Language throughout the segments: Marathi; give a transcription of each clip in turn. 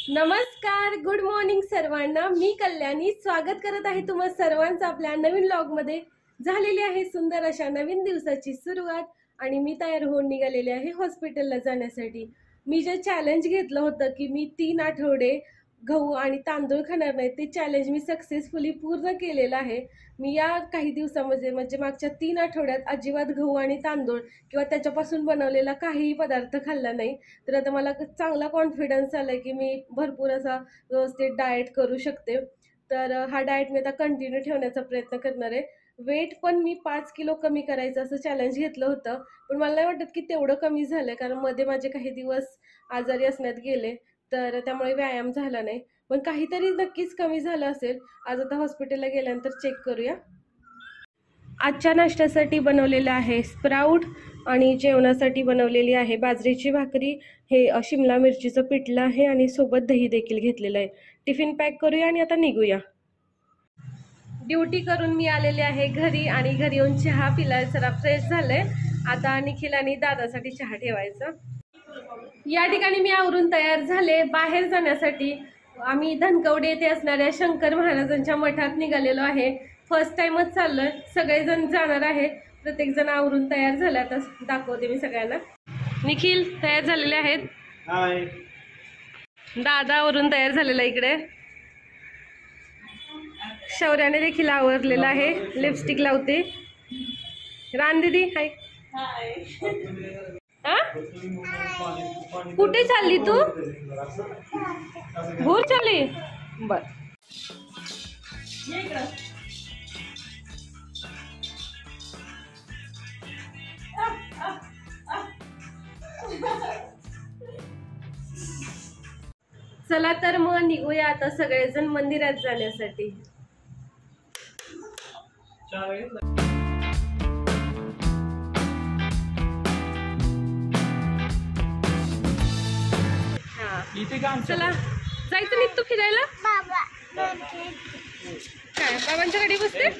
नमस्कार, गुड मॉर्निंग सर्वांना। मी कल्याणी स्वागत करत आहे तुम्हा सर्वांचं आपल्या नवीन व्लॉग मध्ये। झालेली आहे सुंदर अशा नवीन दिवसाची सुरुवात आणि मी तयार होऊन निघालेले आहे हॉस्पिटलला जाण्यासाठी। मी जे चॅलेंज घेतलं होतं की मी 3 आठवडे गहू आणि तांदूळ खाणार नाही, ते चॅलेंज मी सक्सेसफुली पूर्ण केलेलं आहे। मी या काही दिवसामध्ये म्हणजे मागच्या 3 आठवड्यात अजिबात गहू आणि तांदूळ किंवा त्याच्यापासून बनवलेला काहीही पदार्थ खाल्ला नाही। तर आता मला चांगला कॉन्फिडन्स आलाय की मी भरपूर असा व्यवस्थित डाएट करू शकते। तर हा डाएट मी आता कंटिन्यू ठेवण्याचा प्रयत्न करणार आहे। वेट पण मी 5 किलो कमी करायचं असं चॅलेंज घेतलं होतं, पण मला नाही वाटत की तेवढं कमी झालंय, कारण मध्ये माझे काही दिवस आजारी असण्यात गेले, तर त्यामुळे व्यायाम झाला नाही। पण काहीतरी नक्कीच कमी झालं असेल। आज आता हॉस्पिटलला गेल्यानंतर चेक करूया। आजच्या नाश्त्यासाठी बनवलेलं आहे स्प्राउट आणि जेवणासाठी बनवलेली आहे बाजरीची भाकरी। हे शिमला मिरचीचं पिठलं आहे आणि सोबत दही देखील घेतलेलं आहे। टिफिन पॅक करूया आणि आता निघूया। ड्युटी करून मी आलेले आहे घरी आणि घरी येऊन चहा पिला, जरा फ्रेश झाले। आता निखिल आणि दादासाठी चहा ठेवायचा। या ठिकाणी मी आवरून तयार झाले बाहेर जाण्यासाठी। आम्ही धनकवडे येथे असणाऱ्या शंकर महाराजांच्या मठात निघालेलो आहे। फर्स्ट टाइमच चाललोय, सगळेजण जाणार आहे, प्रत्येक जण आवरून तयार झाला। आता दाखवते मी सगळ्यांना। निखिल तयार झालेले आहेत, हाय। दादा आवरून तयार झालेला इकडे, शौर्याने देखील आवरलेला आहे, लिपस्टिक लावते। रान दीदी हाय। कुठे चालली तू? भूर चालली, बर। चला तर मग निघूया आता सगळेजण मंदिरात जाण्यासाठी। चला जायचं नाही तू फिरायला? काय बाबांच्या गाडी बसते?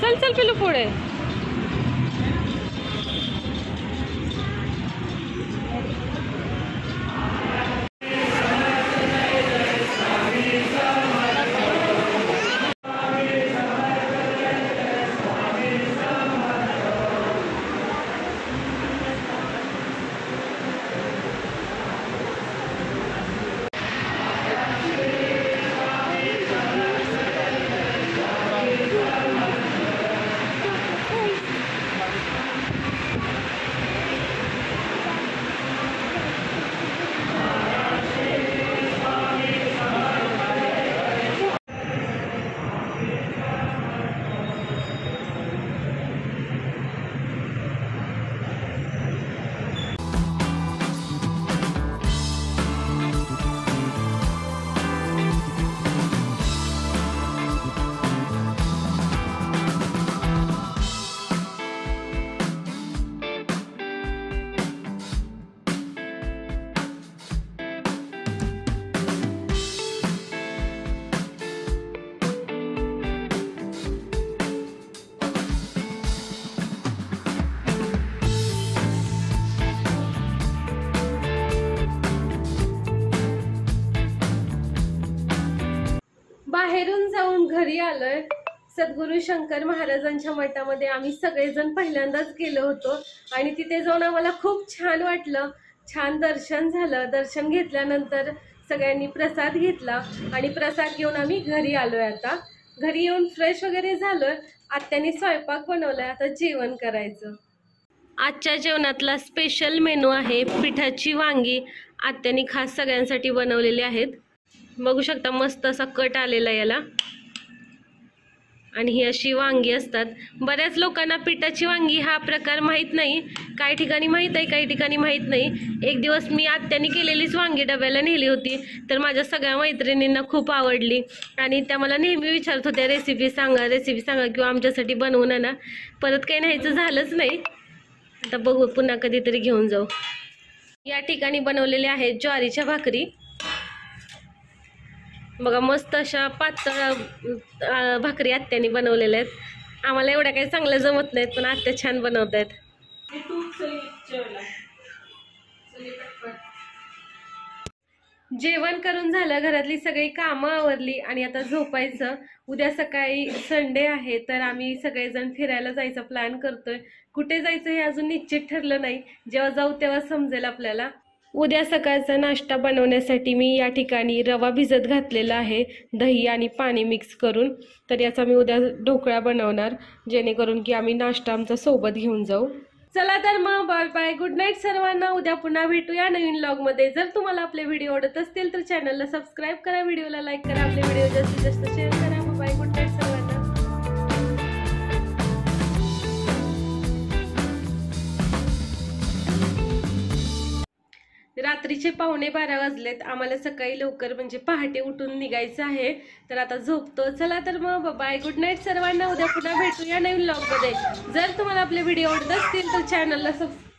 चल चल पिलू पुढे। बाहेरून जाऊन घरी आलोय। सद्गुरू शंकर महाराजांच्या मठामध्ये आम्ही सगळेजण पहिल्यांदाच गेलो होतो आणि तिथे जाऊन आम्हाला खूप छान वाटलं। छान दर्शन झालं। दर्शन घेतल्यानंतर सगळ्यांनी प्रसाद घेतला आणि प्रसाद घेऊन आम्ही घरी आलोय। आता घरी येऊन फ्रेश वगैरे झालोय। आत्याने स्वयंपाक बनवलाय, आता जेवण करायचं। आजच्या जेवणातला स्पेशल मेनू आहे पिठाची वांगी। आत्याने खास सगळ्यांसाठी बनवलेली आहेत। बघू शकता मस्त असा कट आलेला याला। आणि ही अशी वांगी असतात। बऱ्याच लोकांना पिठाची वांगी हा प्रकार माहित नाही, काही ठिकाणी माहित आहे, काही ठिकाणी माहित नाही। एक दिवस मी आत्याने केलेलीच वांगी डब्याला नेली होती, तर माझ्या सगळ्या मैत्रिणींना खूप आवडली आणि त्या मला नेहमी विचारत होत्या रेसिपी सांगा किंवा आमच्यासाठी बनवून आणा। परत काही न्यायचं झालंच नाही, आता बघू पुन्हा कधीतरी घेऊन जाऊ। या ठिकाणी बनवलेले आहेत ज्वारीच्या भाकरी। बघा मस्त अशा पातळ भाकरी आत्याने बनवलेल्या आहेत। आम्हाला एवढ्या काही चांगल्या जमत नाहीत, पण आत्या छान बनवतात। जेवण करून झालं, घरातली सगळी कामं आवरली आणि आता झोपायचं। उद्या सकाळी संडे आहे, तर आम्ही सगळेजण फिरायला जायचा प्लॅन करतोय। कुठे जायचं हे अजून निश्चित ठरलं नाही, जेव्हा जाऊ तेव्हा समजेल आपल्याला। उद्या सकाळचा नाश्ता बनवण्यासाठी मी या ठिकाणी रवा भिजत घातलेला आहे, दही आणि पाणी मिक्स करून। तर याचा मी उद्या ढोकळा बनवणार, जेणेकरून की आम्ही नाश्ता आमचा सोबत घेऊन जाऊ। चला तर मग बाय बाय, गुड नाईट सर्वांना। उद्या पुन्हा भेटूया नवीन व्लॉगमध्ये। जर तुम्हाला आपले व्हिडिओ आवडत असतील तर चॅनलला सबस्क्राईब करा, व्हिडिओला लाईक करा, आपले व्हिडिओ जास्तीत जास्त शेअर करा। बाय, गुड नाईट सर्वांना। रात्रीचे 11:15 वाजलेत। आम्हाला सकाळी लवकर म्हणजे पहाटे उठून निघायचं आहे, तर आता झोपतो। चला तर मग बाय, गुड नाईट सर्वांना। उद्या पुन्हा भेटूया नवीन व्लॉगमध्ये। जर तुम्हाला आपले व्हिडिओ आवडत असतील तर चॅनलला सबस्क्राईब